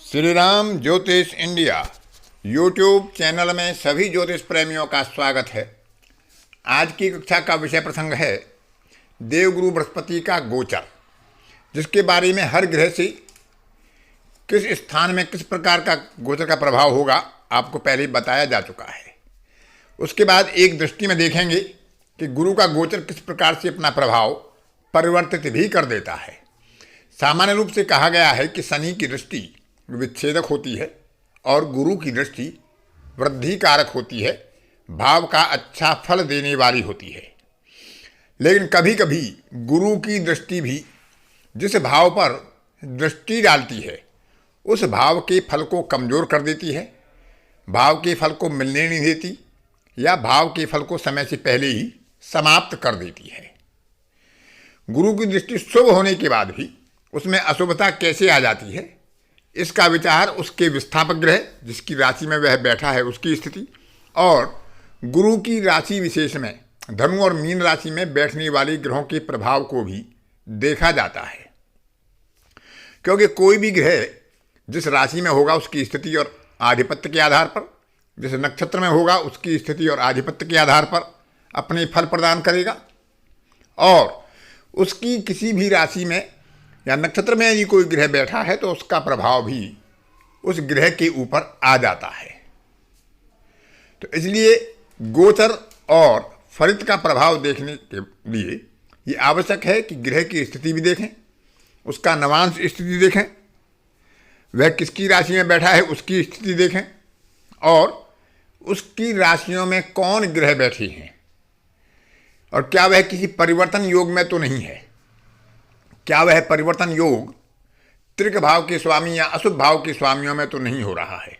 श्री राम ज्योतिष India YouTube channel में सभी ज्योतिष प्रेमियों का स्वागत है। आज की कक्षा का विषय प्रसंग है देवगुरु बृहस्पति का गोचर, जिसके बारे में हर ग्रह से किस स्थान में किस प्रकार का गोचर का प्रभाव होगा आपको पहले बताया जा चुका है। उसके बाद एक दृष्टि में देखेंगे कि गुरु का गोचर किस प्रकार से अपना प्रभाव परिवर्तित भी कर देता है। सामान्य रूप से कहा गया है कि शनि की दृष्टि विच्छेदक होती है और गुरु की दृष्टि वृद्धि कारक होती है, भाव का अच्छा फल देने वाली होती है। लेकिन कभी कभी गुरु की दृष्टि भी जिस भाव पर दृष्टि डालती है उस भाव के फल को कमजोर कर देती है, भाव के फल को मिलने नहीं देती या भाव के फल को समय से पहले ही समाप्त कर देती है। गुरु की दृष्टि शुभ होने के बाद भी उसमें अशुभता कैसे आ जाती है, इसका विचार उसके विस्थापक ग्रह जिसकी राशि में वह बैठा है उसकी स्थिति और गुरु की राशि विशेष में धनु और मीन राशि में बैठने वाले ग्रहों के प्रभाव को भी देखा जाता है। क्योंकि कोई भी ग्रह जिस राशि में होगा उसकी स्थिति और आधिपत्य के आधार पर, जिस नक्षत्र में होगा उसकी स्थिति और आधिपत्य के आधार पर अपने फल प्रदान करेगा और उसकी किसी भी राशि में या नक्षत्र में यदि कोई ग्रह बैठा है तो उसका प्रभाव भी उस ग्रह के ऊपर आ जाता है। तो इसलिए गोचर और फलित का प्रभाव देखने के लिए ये आवश्यक है कि ग्रह की स्थिति भी देखें, उसका नवांश स्थिति देखें, वह किसकी राशि में बैठा है उसकी स्थिति देखें और उसकी राशियों में कौन ग्रह बैठे हैं और क्या वह किसी परिवर्तन योग में तो नहीं है, क्या वह परिवर्तन योग त्रिक भाव के स्वामी या अशुभ भाव के स्वामियों में तो नहीं हो रहा है।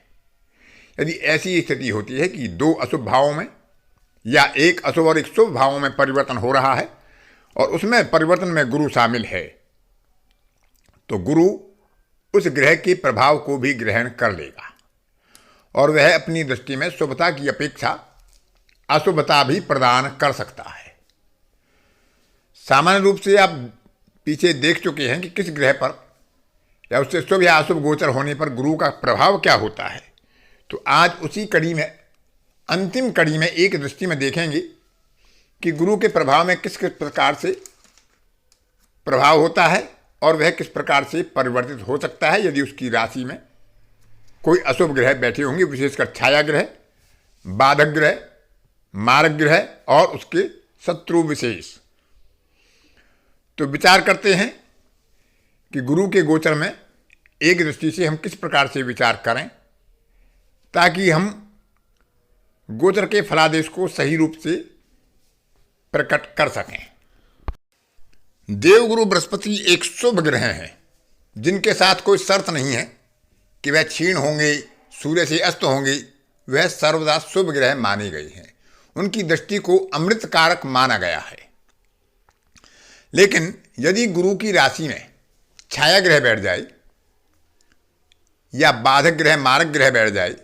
यदि ऐसी स्थिति होती है कि दो अशुभ भावों में या एक अशुभ और एक शुभ भावों में परिवर्तन हो रहा है और उसमें परिवर्तन में गुरु शामिल है, तो गुरु उस ग्रह के प्रभाव को भी ग्रहण कर लेगा और वह अपनी दृष्टि में शुभता की अपेक्षा अशुभता भी प्रदान कर सकता है। सामान्य रूप से आप पीछे देख चुके हैं कि किस ग्रह पर या उससे शुभ या अशुभ गोचर होने पर गुरु का प्रभाव क्या होता है। तो आज उसी कड़ी में अंतिम कड़ी में एक दृष्टि में देखेंगे कि गुरु के प्रभाव में किस किस प्रकार से प्रभाव होता है और वह किस प्रकार से परिवर्तित हो सकता है यदि उसकी राशि में कोई अशुभ ग्रह बैठे होंगे, विशेषकर छाया ग्रह, बाधक ग्रह, मारक ग्रह और उसके शत्रु विशेष। तो विचार करते हैं कि गुरु के गोचर में एक दृष्टि से हम किस प्रकार से विचार करें ताकि हम गोचर के फलादेश को सही रूप से प्रकट कर सकें। देवगुरु बृहस्पति एक शुभ ग्रह हैं जिनके साथ कोई शर्त नहीं है कि वह क्षीण होंगे, सूर्य से अस्त होंगे, वह सर्वदा शुभ ग्रह माने गए हैं। उनकी दृष्टि को अमृत कारक माना गया है। लेकिन यदि गुरु की राशि में छाया ग्रह बैठ जाए या बाधक ग्रह, मारक ग्रह बैठ जाए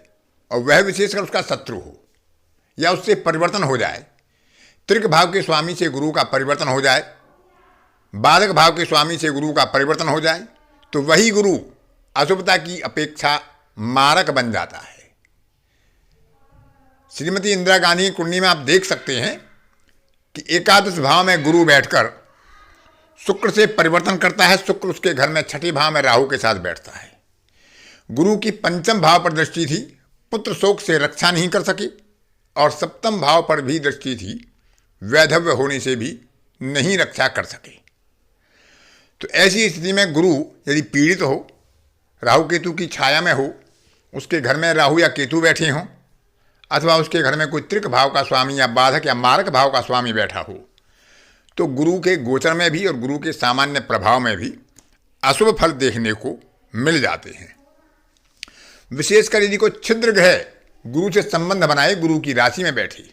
और वह विशेषकर उसका शत्रु हो या उससे परिवर्तन हो जाए, त्रिक भाव के स्वामी से गुरु का परिवर्तन हो जाए, बाधक भाव के स्वामी से गुरु का परिवर्तन हो जाए, तो वही गुरु अशुभता की अपेक्षा मारक बन जाता है। श्रीमती इंदिरा गांधी की कुंडली में आप देख सकते हैं कि एकादश भाव में गुरु बैठकर शुक्र से परिवर्तन करता है। शुक्र उसके घर में छठे भाव में राहु के साथ बैठता है। गुरु की पंचम भाव पर दृष्टि थी, पुत्र शोक से रक्षा नहीं कर सके और सप्तम भाव पर भी दृष्टि थी, वैधव्य होने से भी नहीं रक्षा कर सके। तो ऐसी स्थिति में गुरु यदि पीड़ित हो, राहु केतु की छाया में हो, उसके घर में राहु या केतु बैठे हों अथवा उसके घर में कोई त्रिक भाव का स्वामी या बाधक या मारक भाव का स्वामी बैठा हो, तो गुरु के गोचर में भी और गुरु के सामान्य प्रभाव में भी अशुभ फल देखने को मिल जाते हैं। विशेषकर यदि कोई छिद्र ग्रह गुरु से संबंध बनाए, गुरु की राशि में बैठे,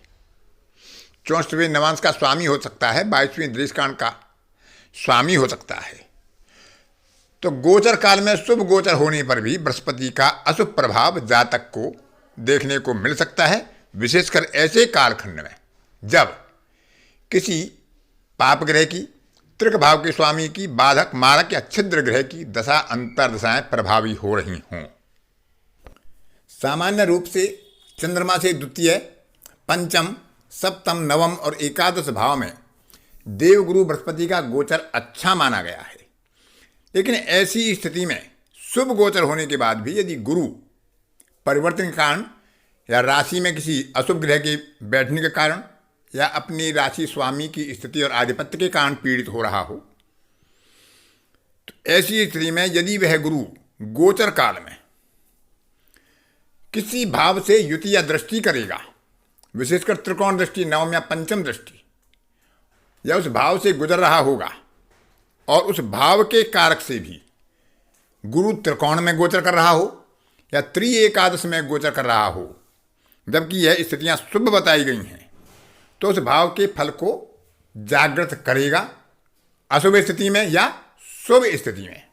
64वें नवांश का स्वामी हो सकता है, 22वें दृष्टिकांड का स्वामी हो सकता है, तो गोचर काल में शुभ गोचर होने पर भी बृहस्पति का अशुभ प्रभाव जातक को देखने को मिल सकता है। विशेषकर ऐसे कालखंड में जब किसी पाप ग्रह की, त्रिक भाव के स्वामी की बाधक मारक या छिद्र ग्रह की दशा अंतर्दशाएं प्रभावी हो रही हों। सामान्य रूप से चंद्रमा से द्वितीय, पंचम, सप्तम, नवम और एकादश भाव में देवगुरु बृहस्पति का गोचर अच्छा माना गया है। लेकिन ऐसी स्थिति में शुभ गोचर होने के बाद भी यदि गुरु परिवर्तन के कारण या राशि में किसी अशुभ ग्रह के बैठने के कारण या अपनी राशि स्वामी की स्थिति और आधिपत्य के कारण पीड़ित हो रहा हो, तो ऐसी स्थिति में यदि वह गुरु गोचर काल में किसी भाव से युति या दृष्टि करेगा, विशेषकर त्रिकोण दृष्टि, नवम या पंचम दृष्टि, या उस भाव से गुजर रहा होगा और उस भाव के कारक से भी गुरु त्रिकोण में गोचर कर रहा हो या त्रि-एकादश में गोचर कर रहा हो, जबकि यह स्थितियां शुभ बताई गई हैं, तो उस भाव के फल को जागृत करेगा अशुभ स्थिति में या शुभ स्थिति में।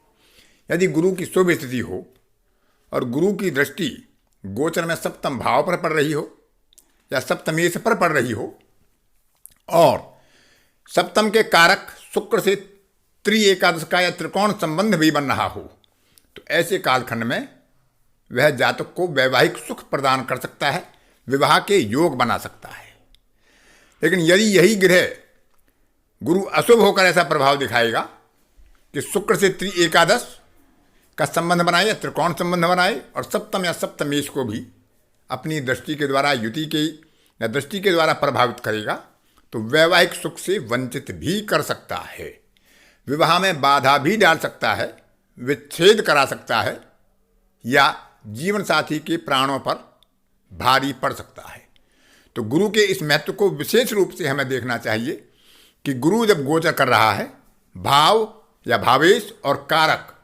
यदि गुरु की शुभ स्थिति हो और गुरु की दृष्टि गोचर में सप्तम भाव पर पड़ रही हो या सप्तमेश पर पड़ रही हो और सप्तम के कारक शुक्र से त्रि-एकादश का या त्रिकोण संबंध भी बन रहा हो, तो ऐसे कालखंड में वह जातक को वैवाहिक सुख प्रदान कर सकता है, विवाह के योग बना सकता है। लेकिन यदि यही ग्रह गुरु अशुभ होकर ऐसा प्रभाव दिखाएगा कि शुक्र से त्रि-एकादश का संबंध बनाए या त्रिकोण संबंध बनाए और सप्तम या सप्तमेश को भी अपनी दृष्टि के द्वारा युति के या दृष्टि के द्वारा प्रभावित करेगा, तो वैवाहिक सुख से वंचित भी कर सकता है, विवाह में बाधा भी डाल सकता है, विच्छेद करा सकता है या जीवन साथी के प्राणों पर भारी पड़ सकता है। तो गुरु के इस महत्व को विशेष रूप से हमें देखना चाहिए कि गुरु जब गोचर कर रहा है, भाव या भावेश और कारक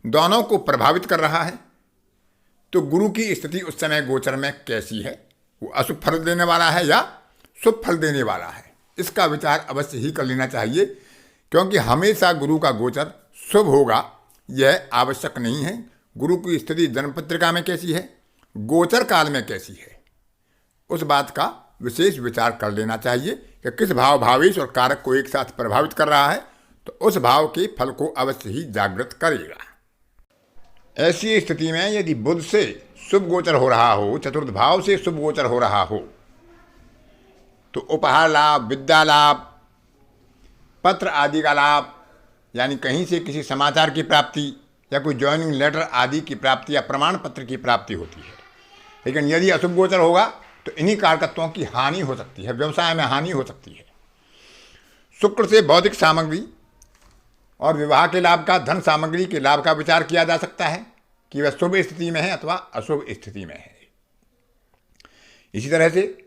दोनों को प्रभावित कर रहा है, तो गुरु की स्थिति उस समय गोचर में कैसी है, वो अशुभ फल देने वाला है या शुभ फल देने वाला है, इसका विचार अवश्य ही कर लेना चाहिए। क्योंकि हमेशा गुरु का गोचर शुभ होगा यह आवश्यक नहीं है। गुरु की स्थिति जन्मपत्रिका में कैसी है, गोचर काल में कैसी है, उस बात का विशेष विचार कर लेना चाहिए कि किस भाव, भावेश और कारक को एक साथ प्रभावित कर रहा है, तो उस भाव के फल को अवश्य ही जागृत करेगा। ऐसी स्थिति में यदि बुध से शुभ गोचर हो रहा हो, चतुर्थ भाव से शुभ गोचर हो रहा हो, तो उपहार लाभ, विद्या लाभ, पत्र आदि का लाभ, यानी कहीं से किसी समाचार की प्राप्ति या कोई ज्वाइनिंग लेटर आदि की प्राप्ति या प्रमाण पत्र की प्राप्ति होती है। लेकिन यदि अशुभ गोचर होगा तो इन्हीं कारकत्वों की हानि हो सकती है, व्यवसाय में हानि हो सकती है। शुक्र से बौद्धिक सामग्री और विवाह के लाभ का, धन सामग्री के लाभ का विचार किया जा सकता है कि वह शुभ स्थिति में है अथवा अशुभ स्थिति में है। इसी तरह से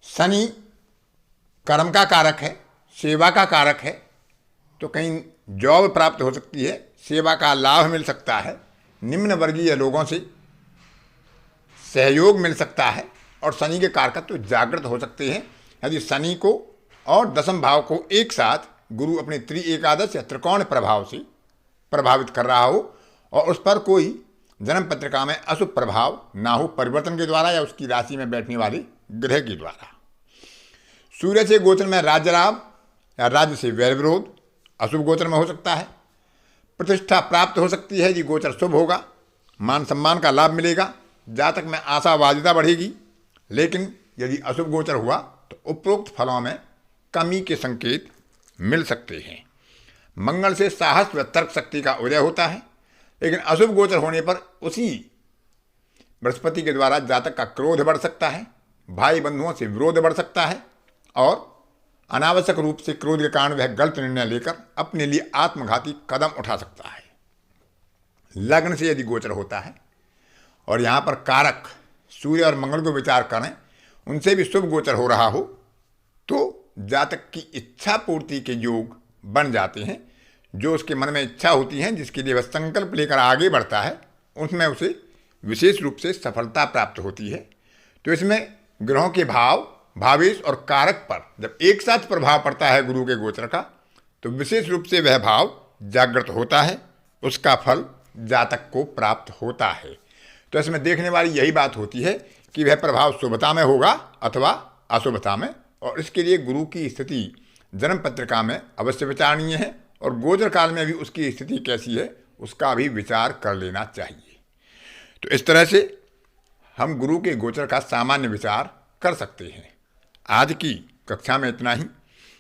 शनि कर्म का कारक है, सेवा का कारक है, तो कहीं जॉब प्राप्त हो सकती है, सेवा का लाभ मिल सकता है, निम्न वर्गीय लोगों से सहयोग मिल सकता है और शनि के कारकत्व तो जागृत हो सकते हैं यदि शनि को और दशम भाव को एक साथ गुरु अपने त्रि-एकादश या त्रिकोण प्रभाव से प्रभावित कर रहा हो और उस पर कोई जन्म पत्रिका में अशुभ प्रभाव ना हो, परिवर्तन के द्वारा या उसकी राशि में बैठने वाले ग्रह के द्वारा। सूर्य से गोचर में राज्य लाभ या राज्य से वैर विरोध अशुभ गोचर में हो सकता है। प्रतिष्ठा प्राप्त हो सकती है यदि गोचर शुभ होगा, मान सम्मान का लाभ मिलेगा, जातक में आशावादिता बढ़ेगी। लेकिन यदि अशुभ गोचर हुआ तो उपरोक्त फलों में कमी के संकेत मिल सकते हैं। मंगल से साहस व तर्क शक्ति का उदय होता है, लेकिन अशुभ गोचर होने पर उसी बृहस्पति के द्वारा जातक का क्रोध बढ़ सकता है, भाई बंधुओं से विरोध बढ़ सकता है और अनावश्यक रूप से क्रोध के कारण वह गलत निर्णय लेकर अपने लिए आत्मघाती कदम उठा सकता है। लग्न से यदि गोचर होता है और यहाँ पर कारक सूर्य और मंगल को विचार करें, उनसे भी शुभ गोचर हो रहा हो, तो जातक की इच्छा पूर्ति के योग बन जाते हैं। जो उसके मन में इच्छा होती है, जिसके लिए वह संकल्प लेकर आगे बढ़ता है, उसमें उसे विशेष रूप से सफलता प्राप्त होती है। तो इसमें ग्रहों के भाव, भावेश और कारक पर जब एक साथ प्रभाव पड़ता है गुरु के गोचर का, तो विशेष रूप से वह भाव जागृत होता है, उसका फल जातक को प्राप्त होता है। तो इसमें देखने वाली यही बात होती है कि वह प्रभाव शुभता में होगा अथवा अशुभता में, और इसके लिए गुरु की स्थिति जन्म पत्रिका में अवश्य विचारणीय है और गोचर काल में भी उसकी स्थिति कैसी है उसका भी विचार कर लेना चाहिए। तो इस तरह से हम गुरु के गोचर का सामान्य विचार कर सकते हैं। आज की कक्षा में इतना ही।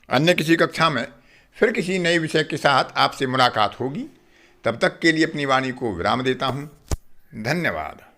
अन्य किसी कक्षा में फिर किसी नए विषय के साथ आपसे मुलाकात होगी। तब तक के लिए अपनी वाणी को विराम देता हूँ। धन्यवाद।